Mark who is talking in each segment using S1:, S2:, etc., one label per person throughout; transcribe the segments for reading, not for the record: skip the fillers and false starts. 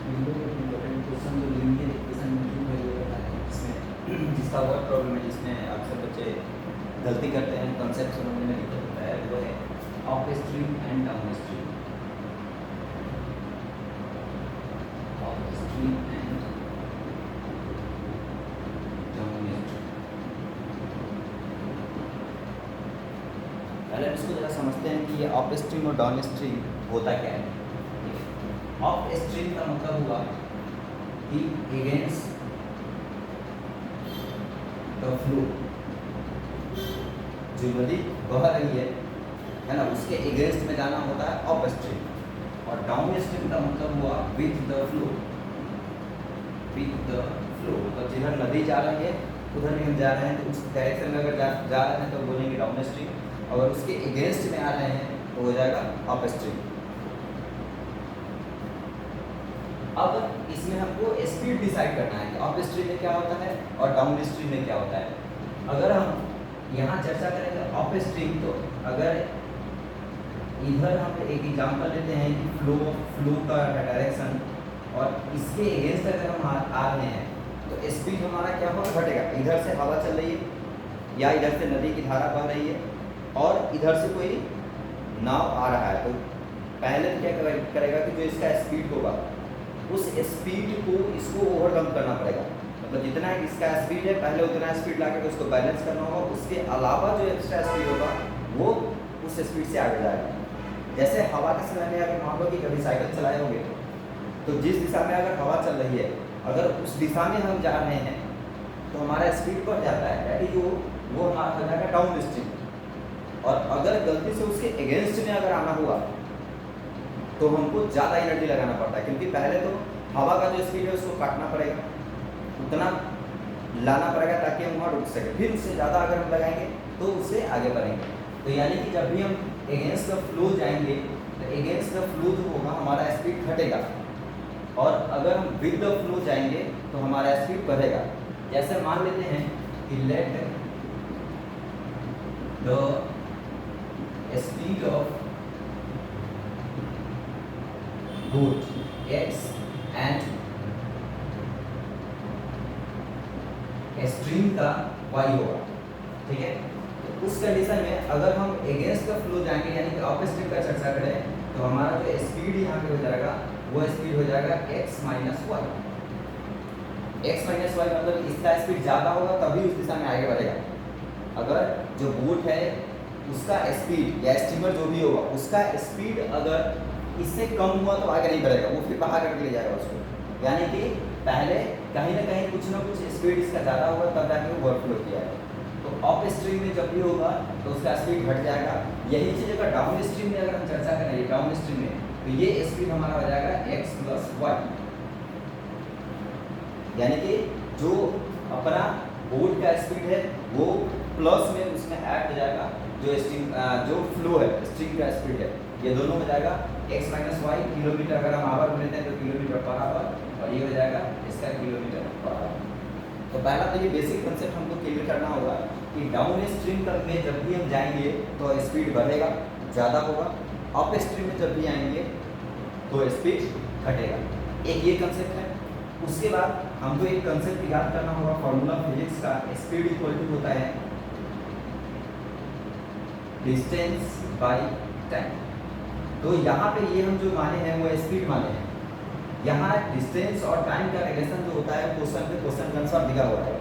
S1: Important question जो linear equation में क्यों वैल्यू होता है इसमें जिसका वर्क प्रॉब्लम है जिसमें अक्सर बच्चे गलती करते हैं कॉन्सेप्ट समझने में दिक्कत होता है वो है up stream and down stream. Up stream and down stream. पहले इसको जरा समझते हैं कि ये अप स्ट्रीम और डाउन स्ट्रीम होता क्या है। अप स्ट्रीम का मतलब हुआ कि अगेंस्ट द फ्लो, जो नदी बह रही है ना, उसके अगेंस्ट में जाना होता है अप स्ट्रीम। और डाउन स्ट्रीम का मतलब हुआ with the flow. With the flow मतलब जिधर नदी जा रही है उधर हम जा रहे हैं तो उस डायरेक्शन में अगर जा रहे हैं तो बोलेंगे डाउन स्ट्रीम। अगर उसके अगेंस्ट में आ रहे हैं तो हो जाएगा अप स्ट्रीम। अब इसमें हमको स्पीड डिसाइड करना है कि अप स्ट्रीम में क्या होता है और डाउन स्ट्रीम में क्या होता है। अगर हम यहाँ चर्चा करेंगे अप स्ट्रीम, तो अगर इधर हम एक एग्जांपल लेते हैं कि फ्लो का डायरेक्शन और इसके अगेंस्ट अगर हम आ रहे हैं तो स्पीड हमारा क्या होगा, घटेगा। इधर से हवा चल रही है या इधर से नदी की धारा बह रही है और इधर से कोई नाव आ रहा है, तो पहले क्या करेगा कि जो इसका स्पीड होगा उस स्पीड को इसको ओवरकम करना पड़ेगा। मतलब जितना इसका स्पीड है पहले उतना स्पीड ला कर उसको बैलेंस करना होगा। उसके अलावा जो एक्स्ट्रा स्पीड होगा वो उस स्पीड से आगे जाएगा। जैसे हवा के समय में अगर मान लो कि कभी साइकिल चलाए होंगे तो जिस दिशा में अगर हवा चल रही है अगर उस दिशा में हम जा रहे हैं तो हमारा स्पीड बढ़ जाता है, यानी वो हमारा हो जाएगा डाउन स्ट्रीम। और अगर गलती से उसके अगेंस्ट में अगर आना हुआ तो हमको ज़्यादा एनर्जी लगाना पड़ता है, क्योंकि पहले तो हवा का जो स्पीड है उसको काटना पड़ेगा, उतना लाना पड़ेगा ताकि हम वहाँ रुक सके। फिर उससे ज़्यादा अगर हम लगाएंगे तो उससे आगे बढ़ेंगे। तो यानी कि जब भी हम अगेंस्ट द फ्लो जाएंगे तो अगेंस्ट द फ्लो जो होगा हमारा स्पीड घटेगा, और अगर हम विद द फ्लो जाएंगे तो हमारा स्पीड बढ़ेगा। जैसे मान लेते हैं कि let the speed of boat x and stream का y होगा, ठीक है। तो उस कंडीशन में अगर हम अगेंस्ट द फ्लो जाएंगे यानी कि अप स्ट्रीम का चर्चा करें तो हमारा जो स्पीड यहाँ पे हो जाएगा वो स्पीड हो जाएगा x minus y. x minus y मतलब इसका स्पीड ज़्यादा होगा तभी उस दिशा में आगे बढ़ेगा। अगर जो बोट है उसका स्पीड या स्टीमर जो भी होगा उसका स्पीड अगर इससे कम हुआ तो आगे नहीं बढ़ेगा, वो फिर बाहर करके ले जाएगा उसको। यानी कि पहले कहीं ना कुछ स्पीड इसका ज़्यादा होगा तब जाके वो ओवरफ्लो किया है। तो अप स्ट्रीम में जब भी होगा तो उसका स्पीड घट जाएगा। यही चीज़ अगर डाउन स्ट्रीम में अगर हम चर्चा करें डाउन स्ट्रीम में तो ये स्पीड हमारा हो जाएगा x प्लस वाई। यानी कि जो अपना बोट का स्पीड है वो प्लस में उसमें ऐड हो जाएगा जो फ्लो है स्ट्रीम का स्पीड है, ये दोनों हो जाएगा x माइनस वाई। किलोमीटर अगर हम आवर लेते हैं तो किलोमीटर पर आवर, और ये हो जाएगा इसका किलोमीटर पर आवर। तो पहला तो ये बेसिक कंसेप्ट हमको क्लियर करना होगा कि डाउन स्ट्रीम तक में जब भी हम जाएंगे तो स्पीड बढ़ेगा, ज़्यादा होगा। अप स्ट्रीम में जब भी आएंगे तो स्पीड घटेगा। एक ये कंसेप्ट है। उसके बाद हमको एक कंसेप्ट याद करना होगा फॉर्मूला फिजिक्स का, स्पीड इक्वल टू होता है डिस्टेंस बाय टाइम। तो यहाँ पे ये हम जो माने हैं वो स्पीड माने हैं। यहाँ डिस्टेंस और टाइम का रिलेशन जो होता है क्वेश्चन के अनुसार दिया हुआ है।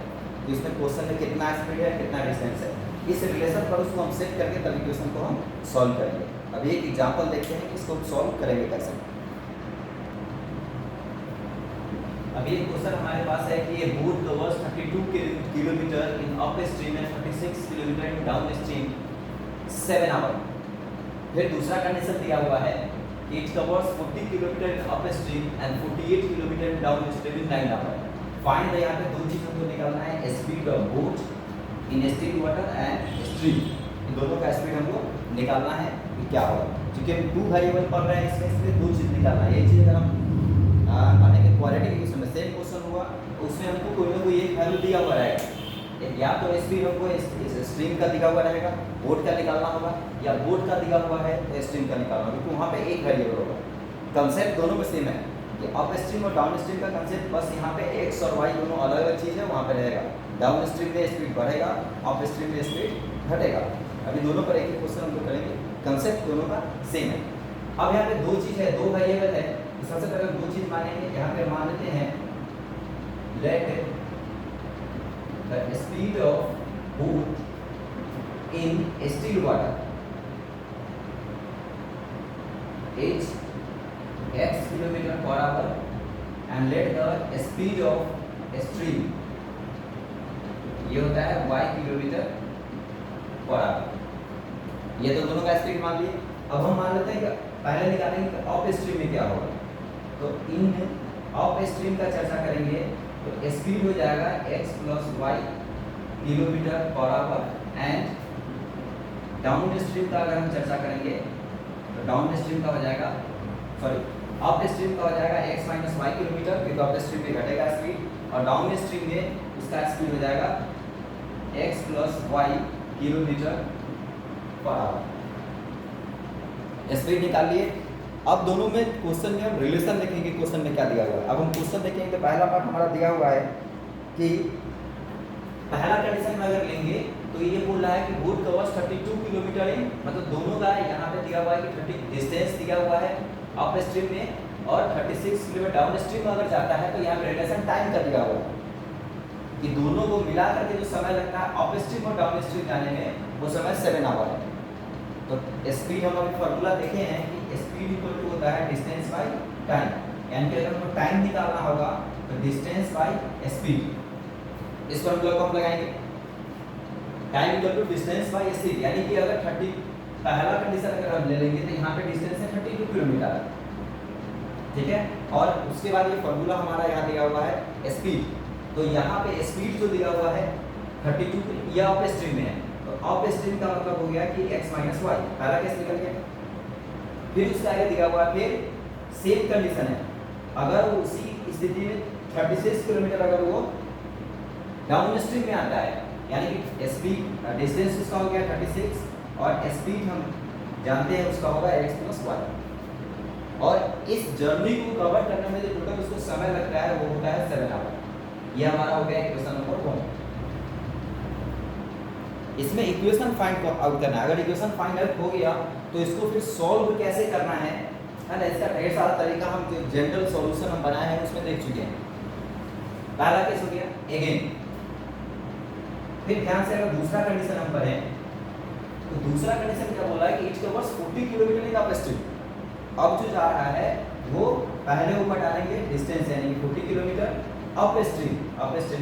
S1: तो इसमें क्वेश्चन में कितना स्पीड है कितना डिस्टेंस है, इस रिलेशन पर उसको हम सेट करके तभी क्वेश्चन को हम सॉल्व करेंगे। अब एक एग्जाम्पल देखते हैं कि इसको सॉल्व करेंगे कैसे। अभी एक क्वेश्चन हमारे पास है कि ये boat covers 32 kilometre in upstream and 36 kilometre in downstream 7 hour. फिर दूसरा कंडीशन दिया हुआ है कि it covers 40 kilometre in upstream and 48 kilometre in downstream in 9 hour. Find the, यहाँ पे दो चीज़ हमको निकालना है, speed of boat in still water and stream. इन दोनों का स्पीड हमको निकालना है कि क्या होगा। क्योंकि हम 2 वेरिएबल पढ़ रहे हैं इसमें दो चीज़ निकालना है। ये चीज़ अगर हम माने कि क्वालिटी के क्वेश्चन में सेम क्वेश्चन हुआ तो उसमें हमको कोई ना कोई एक वैल्यू दिया हुआ रहेगा। या तो स्पीड हमको इस स्ट्रीम का दिया हुआ रहेगा, बोट का निकालना होगा, या बोट का दिया हुआ है तो स्ट्रीम का निकालना होगा, क्योंकि वहाँ पे एक वेरिएबल होगा। कंसेप्ट दोनों में सेम है। कि अप स्ट्रीम और डाउन स्ट्रीम का कंसेप्ट बस यहाँ पे एक्स और वाई दोनों अलग अलग चीज़ है, वहाँ पे रहेगा। डाउन स्ट्रीम में स्पीड बढ़ेगा, अप स्ट्रीम में स्पीड घटेगा। अभी दोनों पर एक क्वेश्चन हम लोग करेंगे, कंसेप्ट दोनों का सेम है। अब यहाँ पे दो चीज़ है, दो वेरिएबल है, सबसे पहले दो चीज़ मानेंगे। यहाँ पे मान लेते हैं let the speed of boat in still water is x kilometer per hour and let the speed of stream ये होता है y किलोमीटर पर आवर। ये तो दोनों का स्पीड मान लिए। अब हम मान लेते हैं कि पहले निकालेंगे कि अप स्ट्रीम में क्या होगा। तो इन अप स्ट्रीम का चर्चा करेंगे तो स्पीड हो जाएगा x plus y kilometre per hour and downstream का अगर हम चर्चा करेंगे तो डाउन स्ट्रीम का हो जाएगा, सॉरी अप स्ट्रीम का हो जाएगा x माइनस वाई किलोमीटर, क्योंकि अप स्ट्रीम में घटेगा स्पीड, और डाउन स्ट्रीम में उसका स्पीड हो जाएगा x plus y kilometre per hour. Speed निकाल लिए। अब दोनों में क्वेश्चन में हम रिलेशन देखेंगे, क्वेश्चन में क्या दिया हुआ है। अब हम क्वेश्चन देखेंगे तो पहला पार्ट हमारा दिया हुआ है कि पहला कंडीशन में अगर लेंगे तो ये बोल रहा है कि बोट कवर्स 32 किलोमीटर इन, मतलब दोनों का यहाँ पे दिया हुआ है कि 30 डिस्टेंस दिया हुआ है अप स्ट्रीम में, और 36 किलोमीटर डाउन स्ट्रीम में अगर जाता है तो यहाँ पे रिलेशन टाइम का दिया हुआ है कि दोनों को मिला करके जो समय लगता है अप स्ट्रीम और डाउन स्ट्रीम जाने में वो समय 7 आवर है। तो स्पीड हम अभी फॉर्मूला देखे हैं कि स्पीड इक्वल टू होता है डिस्टेंस बाई टाइम, यानी कि अगर हमको टाइम निकालना होगा तो डिस्टेंस बाई स्पीड, इस फॉर्मूला को हम लगाएंगे। Time equal to distance by speed, यानी कि अगर 30 पहला कंडीशन अगर हम ले लेंगे तो यहाँ पे डिस्टेंस है 32 किलोमीटर, ठीक है। और उसके बाद ये फॉर्मूला हमारा यहाँ दिया हुआ है स्पीड, तो यहाँ पे स्पीड जो दिया हुआ है 32, यह अप स्ट्रीम में है, तो अप स्ट्रीम का मतलब हो गया कि x माइनस वाई, पहला केस निकल गया। फिर उसका आगे दिया हुआ है, फिर सेम कंडीशन है, अगर उसी स्थिति में 36 किलोमीटर अगर वो डाउन स्ट्रीम में आता है, यानी कि स्पीड डिस्टेंस उसका हो गया 36 और स्पीड हम जानते हैं उसका होगा x प्लस वाई, और इस जर्नी को कवर करने में जो टोटल उसको समय लगता है वो होता है 7 आवर। ये हमारा हो गया इक्वेशन नंबर 1। इसमें इक्वेशन फाइंड आउट करना है। अगर इक्वेशन फाइंड आउट हो गया तो इसको फिर सॉल्व कैसे करना है ना, इसका ढेर सारा तरीका हम जो जनरल सॉल्यूशन हम बनाए हैं उसमें देख चुके हैं। पहला केस हो गया अगेन, फिर ध्यान से अगर दूसरा कंडीशन हम पढ़ें तो दूसरा कंडीशन क्या बोला है कि it covers 40 kilometre in up stream. अब जो जा रहा है वो पहले ऊपर डालेंगे डिस्टेंस, यानी कि 40 किलोमीटर अप स्ट्रीम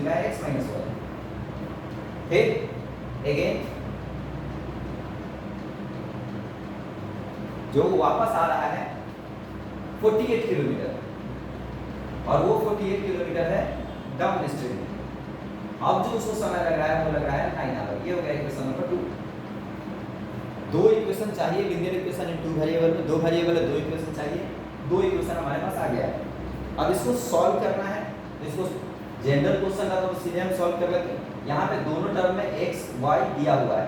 S1: का x माइनस वाई, फिर अगेन जो वापस आ रहा है 48 किलोमीटर, और वो 48 किलोमीटर है डाउन स्ट्रीम में। अब जो उसको समय लग रहा है वो लग रहा है 9 आवर। ये हो गया इक्वेशन नंबर 2। दो इक्वेशन चाहिए, लीनियर इक्वेशन इन 2 वेरिएबल में, 2 वेरिएबल है 2 इक्वेशन चाहिए, 2 इक्वेशन हमारे पास आ गया है। अब इसको सॉल्व करना है, तो इसको जनरल क्वेश्चन का तो सीधे हम सॉल्व कर लेते हैं। यहाँ पे दोनों टर्म में x y दिया हुआ है,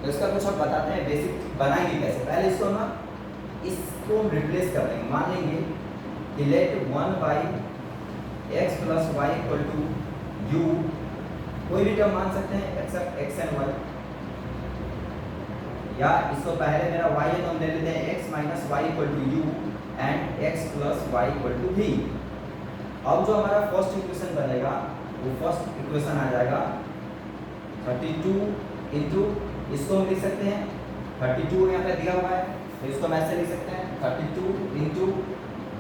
S1: तो इसका कुछ हम बताते हैं, बेसिक बनाएंगे कैसे। पहले इसको ना इसको हम रिप्लेस कर देंगे, मान लेंगे कि let 1 by x plus y equal to u, कोई भी टर्म मान सकते हैं एक्सेप्ट x एंड y, या इसको पहले मेरा y है तो हम ले लेते हैं x minus y equal to u and x plus y equal to v। अब जो हमारा फर्स्ट इक्वेशन बनेगा वो फर्स्ट इक्वेशन आ जाएगा 32 इंटू, इसको हम लिख सकते हैं 32 यहाँ पे दिया हुआ है तो इसको हम ऐसे लिख सकते हैं 32 into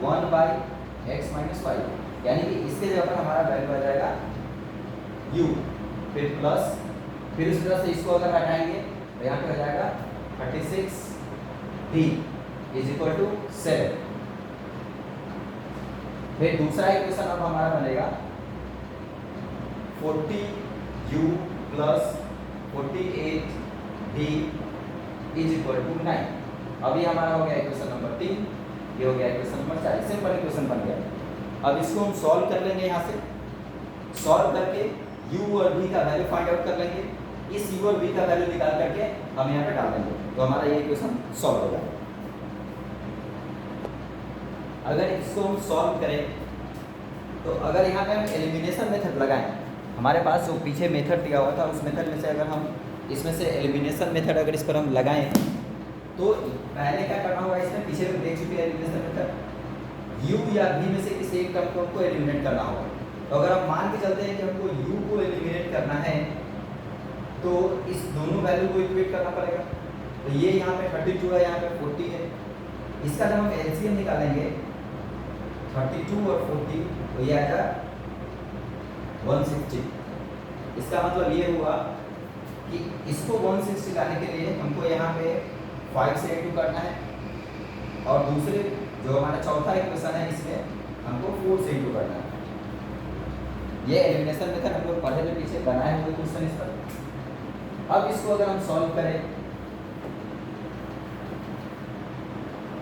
S1: 1 by x minus y, यानी कि इसके जगह पर हमारा वैल्यू आ जाएगा u, फिर प्लस, फिर इस तरह से इसको अगर हटाएंगे तो यहाँ पे हो जाएगा 36 d इज इक्वल टू 7। फिर दूसरा इक्वेशन अब हमारा बनेगा 40u plus 48d is equal to 9। अभी हमारा हो गया इक्वेशन नंबर 3, ये हो गया इक्वेशन नंबर 4, सिंपल इक्वेशन बन गया। अब इसको हम सॉल्व कर लेंगे, यहाँ से सॉल्व करके u और v का वैल्यू फाइंड आउट कर लेंगे, इस u और v का वैल्यू निकाल करके हम यहाँ पे डाल देंगे, तो हमारा ये इक्वेशन सॉल्व हो जाएगा। अगर इसको हम सॉल्व करें तो अगर यहाँ पे हम एलिमिनेशन मेथड लगाएं, हमारे पास जो पीछे मेथड दिया हुआ था उस मेथड में से अगर हम इसमें से एलिमिनेशन मेथड अगर इस पर हम लगाएं तो पहले क्या करना होगा, इसमें पीछे में देख चुके हैं एलिमिनेशन मेथड, u या v में से किसी एक टर्म को हमको एलिमिनेट करना होगा। तो अगर हम मान के चलते हैं कि हमको u को एलिमिनेट करना है तो इस दोनों वैल्यू को इक्वेट करना पड़ेगा। तो ये यहाँ पे 32 है, यहाँ पे 40 है, इसका जब हम एलसीएम निकालेंगे 32 और 40 तो ये आएगा 160। इसका मतलब ये हुआ कि इसको 160 लाने के लिए हमको यहाँ पे 5 से इंटू करना है और दूसरे जो हमारा चौथा इक्वेशन है इसमें हमको 4 से इंटू करना है। ये एलिमिनेशन मेथड हम लोग पढ़े थे पीछे, बनाए हुए क्वेश्चन इस पर। अब इसको अगर हम सॉल्व करें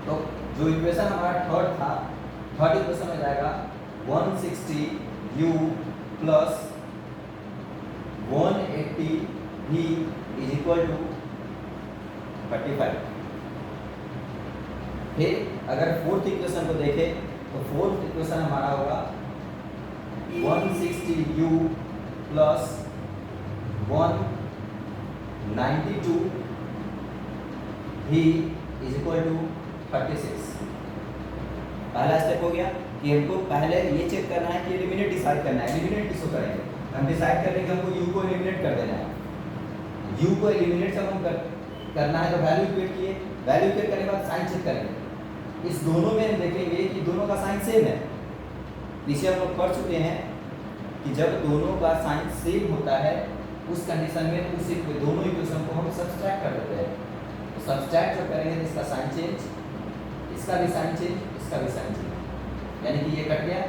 S1: तो जो इक्वेशन हमारा थर्ड था, थर्ड इक्वेशन में जाएगा 160u plus 180v is equal to 35। फिर अगर फोर्थ इक्वेशन को देखें तो फोर्थ इक्वेशन हमारा होगा 160u plus 192v is equal to 36। पहला स्टेप हो गया कि हमको पहले ये चेक करना है कि एलिमिनेट डिसाइड करना है। एलिमिनेट किसको करेंगे, हम डिसाइड करेंगे कि हमको u को एलिमिनेट कर देना है। u को एलिमिनेट जब हम करना है तो वैल्यू इक्वेट किए, वैल्यू इक्वेट करने के बाद साइन चेक करेंगे। इस दोनों में हम देखेंगे कि दोनों का साइन सेम है। पीछे हम लोग पढ़ चुके हैं कि जब दोनों का साइन सेम होता है उस कंडीशन में उस दोनों इक्वेशन को हम सब्सट्रैक्ट कर देते हैं। तो सब्सट्रैक्ट जब करेंगे तो इसका साइन चेंज, इसका भी साइन चेंज, इसका भी साइन चेंज, यानी कि ये कट गया।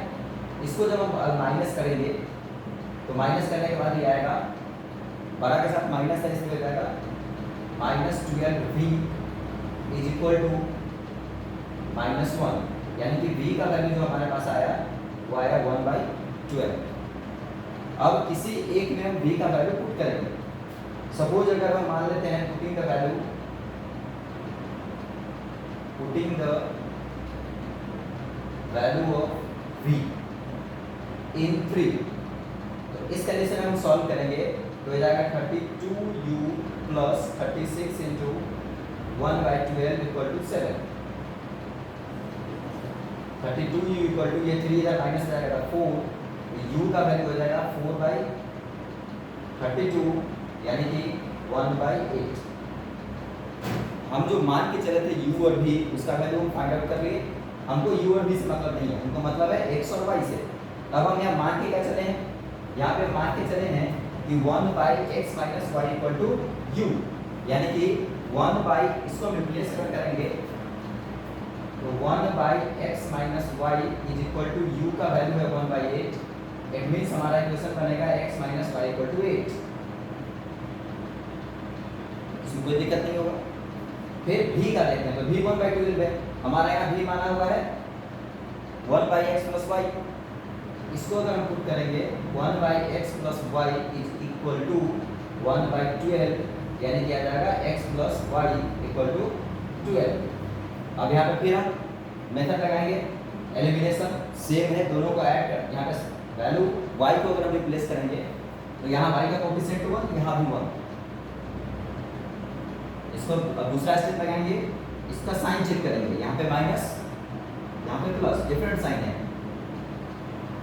S1: इसको जब हम माइनस करेंगे तो माइनस करने के बाद ये आएगा, बड़ा के साथ माइनस है इसलिए हो जाएगा -12v इज इक्वल टू -1, यानी कि v का वैल्यू जो हमारे पास आया वो आया 1/12। अब किसी एक में हम v का वैल्यू पुट करेंगे। सपोज अगर हम मान लेते हैं putting the value of v इन 3, तो इस कंडीशन में हम सॉल्व करेंगे तो हो जाएगा 32u plus 36 into 1/12 equal to 7। 32u equal to, ये 3 इधर माइनस जाएगा 4, u का वैल्यू हो जाएगा 4/32 यानी कि 1/8। हम जो मान के चले थे u और v उसका वैल्यू हम फाइंड आउट कर लिए। हमको u और v से मतलब नहीं है, हमको मतलब है x और y से। अब हम यहाँ मान के क्या चले हैं, यहाँ पे मान के चले हैं कि 1/x minus y equal to u, यानी कि 1/ इसको हम रिप्लेस करेंगे तो 1/x minus y is equal to u का वैल्यू है 1/8। इट मीन्स हमारा इक्वेशन बनेगा x minus y equal to 8। इसमें कोई दिक्कत नहीं होगा। फिर v का देखते हैं तो v 1/12 है, हमारा यहाँ v माना हुआ है 1/x प्लस y। इसको अगर हम पुट करेंगे 1/x plus y is equal to 1/12, यानी कि आ जाएगा x plus y equal to 12। अब यहाँ पे फिर हम मेथड लगाएंगे, एलिमिनेशन सेम है, दोनों को ऐड कर, यहाँ पे वैल्यू y को अगर हम रिप्लेस करेंगे तो यहाँ y का कोएफिशिएंट 1, यहाँ भी 1। इसको अब दूसरा स्टेप लगाएंगे, इसका साइन चेक करेंगे, यहाँ पे माइनस, यहाँ पे प्लस, डिफरेंट साइन है।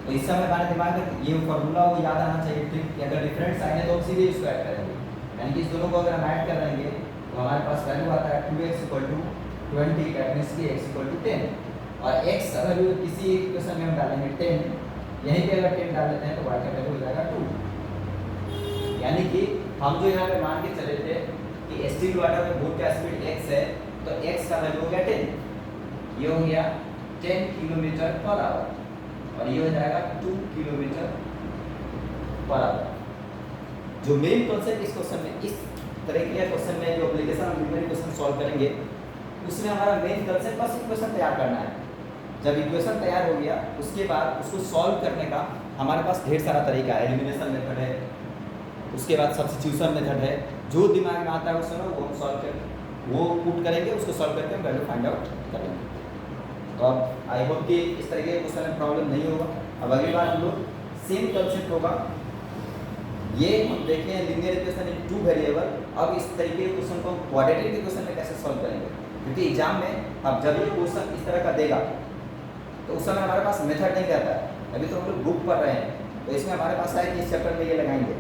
S1: तो इस समय हमारे दिमाग में ये फॉर्मूला वो याद आना चाहिए कि अगर डिफरेंट साइन है तो हम सीधे इसको ऐड करेंगे, यानी कि इस दोनों को अगर हम ऐड कर देंगे तो हमारे पास वैल्यू आता है 2x equal to 20, that means कि x इक्वल टू 10। और x का वैल्यू किसी एक इक्वेशन में हम डालेंगे 10, यहीं पे अगर 10 डाल देते हैं तो y का वैल्यू हो जाएगा 2। यानी कि हम जो यहाँ पे मान के चले थे कि स्टील वाटर में बोट का स्पीड x है तो x का वैल्यू हो गया 10, ये हो गया 10 किलोमीटर पर आवर और ये हो जाएगा 2 किलोमीटर पर आवर। जो मेन कॉन्सेप्ट इस क्वेश्चन में, इस तरह के क्वेश्चन में जो एप्लीकेशन हम न्यूमेरिकल क्वेश्चन सॉल्व करेंगे उसमें हमारा मेन कॉन्सेप्ट बस इक्वेशन तैयार करना है। जब इक्वेशन तैयार हो गया उसके बाद उसको सॉल्व करने का हमारे पास ढेर सारा तरीका है। एलिमिनेशन मेथड है, उसके बाद सब्स्टिट्यूशन मेथड है, जो दिमाग में आता है उस समय वो हम सॉल्व कर, वो पुट करेंगे, उसको सॉल्व करके हम वैल्यू फाइंड आउट करेंगे। तो अब आई होप कि इस तरीके के क्वेश्चन में प्रॉब्लम नहीं होगा। अब अगली बार हम लोग सेम कंसेप्ट होगा, ये हम देखें linear equation in two variable. अब इस तरीके के क्वेश्चन को हम क्वाड्रेटिक के क्वेश्चन में कैसे सॉल्व करेंगे, क्योंकि एग्जाम में अब जब ये क्वेश्चन इस तरह का देगा तो उस समय हमारे पास मेथड नहीं रहता है। अभी तो हम लोग बुक पढ़ रहे हैं, तो इसमें हमारे पास है कि इस चैप्टर में ये लगाएंगे,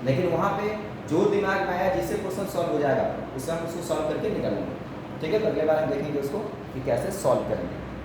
S1: लेकिन वहाँ पे जो दिमाग में आया जिससे क्वेश्चन सॉल्व हो जाएगा उससे हम उसको सॉल्व करके निकालेंगे। ठीक है, तो अगले बार हम देखेंगे उसको कि कैसे सॉल्व करेंगे।